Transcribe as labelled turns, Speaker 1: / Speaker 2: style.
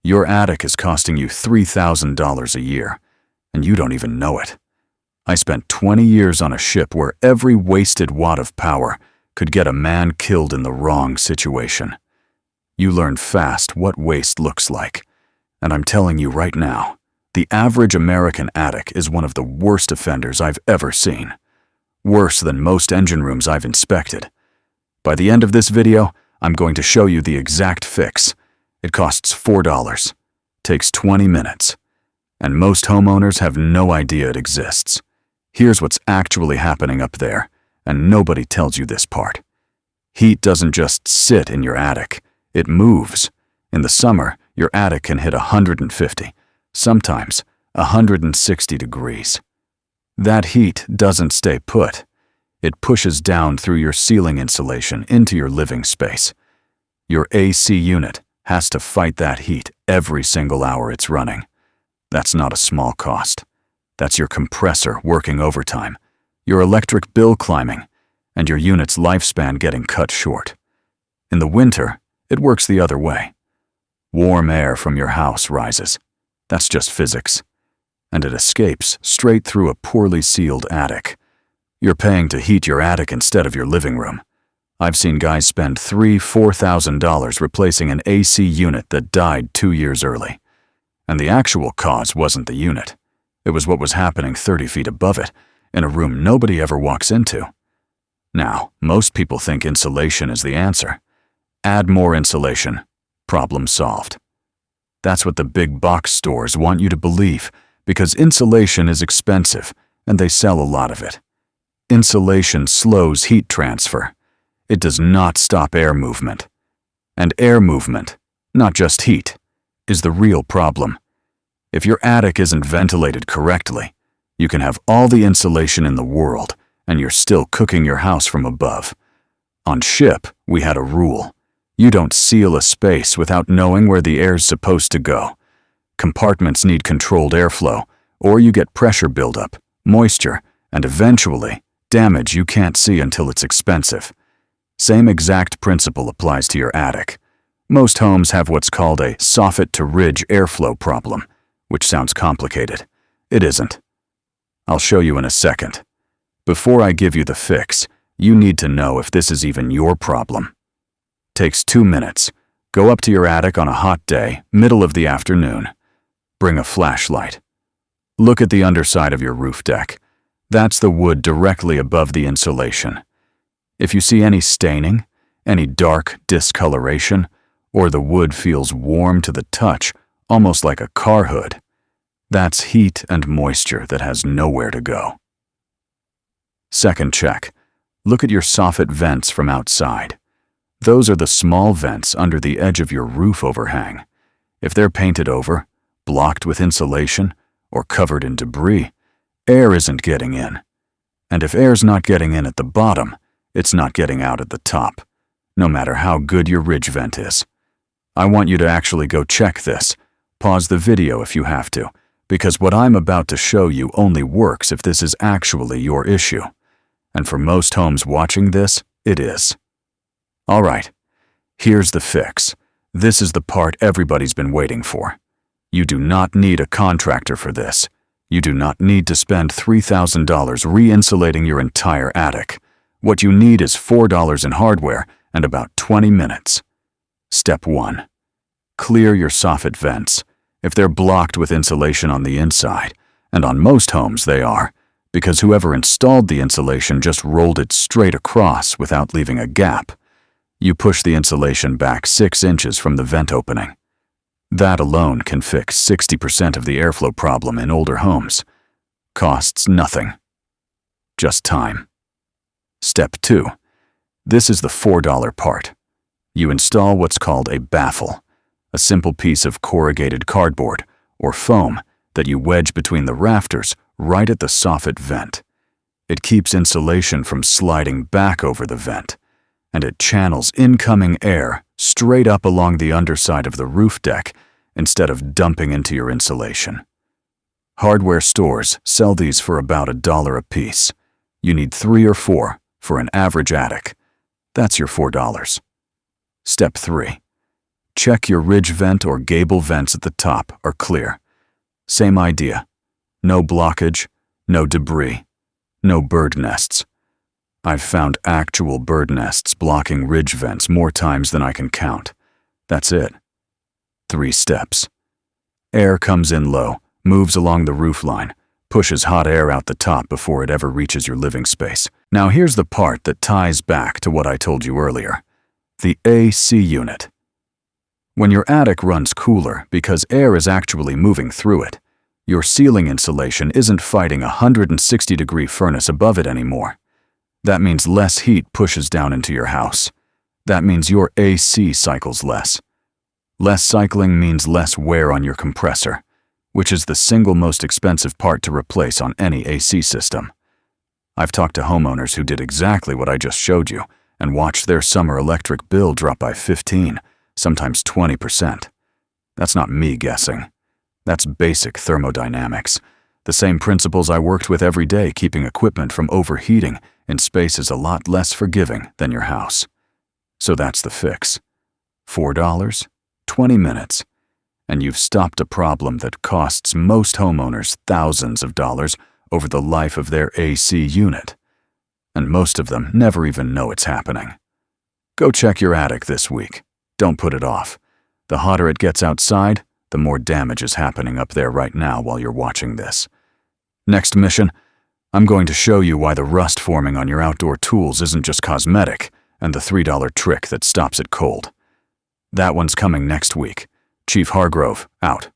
Speaker 1: Your attic is costing you $3,000 a year, and you don't even know it. I spent 20 years on a ship where every wasted watt of power could get a man killed in the wrong situation. You learn fast what waste looks like, and I'm telling you right now, the average American attic is one of the worst offenders I've ever seen. Worse than most engine rooms I've inspected. By the end of this video, I'm going to show you the exact fix. It costs $4, takes 20 minutes, and most homeowners have no idea it exists. Here's what's actually happening up there, and nobody tells you this part. Heat doesn't just sit in your attic, it moves. In the summer, your attic can hit 150, sometimes 160 degrees. That heat doesn't stay put. It pushes down through your ceiling insulation into your living space. Your AC unit has to fight that heat every single hour it's running. That's not a small cost. That's your compressor working overtime, your electric bill climbing, and your unit's lifespan getting cut short. In the winter, it works the other way. Warm air from your house rises. That's just physics. And it escapes straight through a poorly sealed attic. You're paying to heat your attic instead of your living room. I've seen guys spend $3,000–$4,000 replacing an AC unit that died 2 years early. And the actual cause wasn't the unit. It was what was happening 30 feet above it, in a room nobody ever walks into. Now, most people think insulation is the answer. Add more insulation. Problem solved. That's what the big box stores want you to believe, because insulation is expensive, and they sell a lot of it. Insulation slows heat transfer. It does not stop air movement. And air movement, not just heat, is the real problem. If your attic isn't ventilated correctly, you can have all the insulation in the world, and you're still cooking your house from above. On ship, we had a rule. You don't seal a space without knowing where the air's supposed to go. Compartments need controlled airflow, or you get pressure buildup, moisture, and eventually, damage you can't see until it's expensive. Same exact principle applies to your attic. Most homes have what's called a soffit-to-ridge airflow problem, which sounds complicated. It isn't. I'll show you in a second. Before I give you the fix, you need to know if this is even your problem. Takes 2 minutes. Go up to your attic on a hot day, middle of the afternoon. Bring a flashlight. Look at the underside of your roof deck. That's the wood directly above the insulation. If you see any staining, any dark discoloration, or the wood feels warm to the touch, almost like a car hood, that's heat and moisture that has nowhere to go. Second check. Look at your soffit vents from outside. Those are the small vents under the edge of your roof overhang. If they're painted over, blocked with insulation, or covered in debris, air isn't getting in. And if air's not getting in at the bottom, it's not getting out at the top, no matter how good your ridge vent is. I want you to actually go check this. Pause the video if you have to, because what I'm about to show you only works if this is actually your issue. And for most homes watching this, it is. All right, here's the fix. This is the part everybody's been waiting for. You do not need a contractor for this. You do not need to spend $3,000 re-insulating your entire attic. What you need is $4 in hardware and about 20 minutes. Step 1. Clear your soffit vents. If they're blocked with insulation on the inside, and on most homes they are, because whoever installed the insulation just rolled it straight across without leaving a gap, you push the insulation back 6 inches from the vent opening. That alone can fix 60% of the airflow problem in older homes. Costs nothing. Just time. Step 2. This is the $4 part. You install what's called a baffle, a simple piece of corrugated cardboard or foam that you wedge between the rafters right at the soffit vent. It keeps insulation from sliding back over the vent, and it channels incoming air straight up along the underside of the roof deck instead of dumping into your insulation. Hardware stores sell these for about $1 a piece. You need 3 or 4 for an average attic. That's your $4. Step 3. Check your ridge vent or gable vents at the top are clear. Same idea. No blockage, no debris, no bird nests. I've found actual bird nests blocking ridge vents more times than I can count. That's it. 3 steps. Air comes in low, moves along the roof line, pushes hot air out the top before it ever reaches your living space. Now here's the part that ties back to what I told you earlier. The AC unit. When your attic runs cooler because air is actually moving through it, your ceiling insulation isn't fighting a 160-degree furnace above it anymore. That means less heat pushes down into your house. That means your AC cycles less. Less cycling means less wear on your compressor, which is the single most expensive part to replace on any AC system. I've talked to homeowners who did exactly what I just showed you and watched their summer electric bill drop by 15, sometimes 20%. That's not me guessing. That's basic thermodynamics. The same principles I worked with every day keeping equipment from overheating in spaces a lot less forgiving than your house. So that's the fix. $4, 20 minutes, and you've stopped a problem that costs most homeowners thousands of dollars over the life of their AC unit. And most of them never even know it's happening. Go check your attic this week. Don't put it off. The hotter it gets outside, the more damage is happening up there right now while you're watching this. Next mission, I'm going to show you why the rust forming on your outdoor tools isn't just cosmetic and the $3 trick that stops it cold. That one's coming next week. Chief Hargrove, out.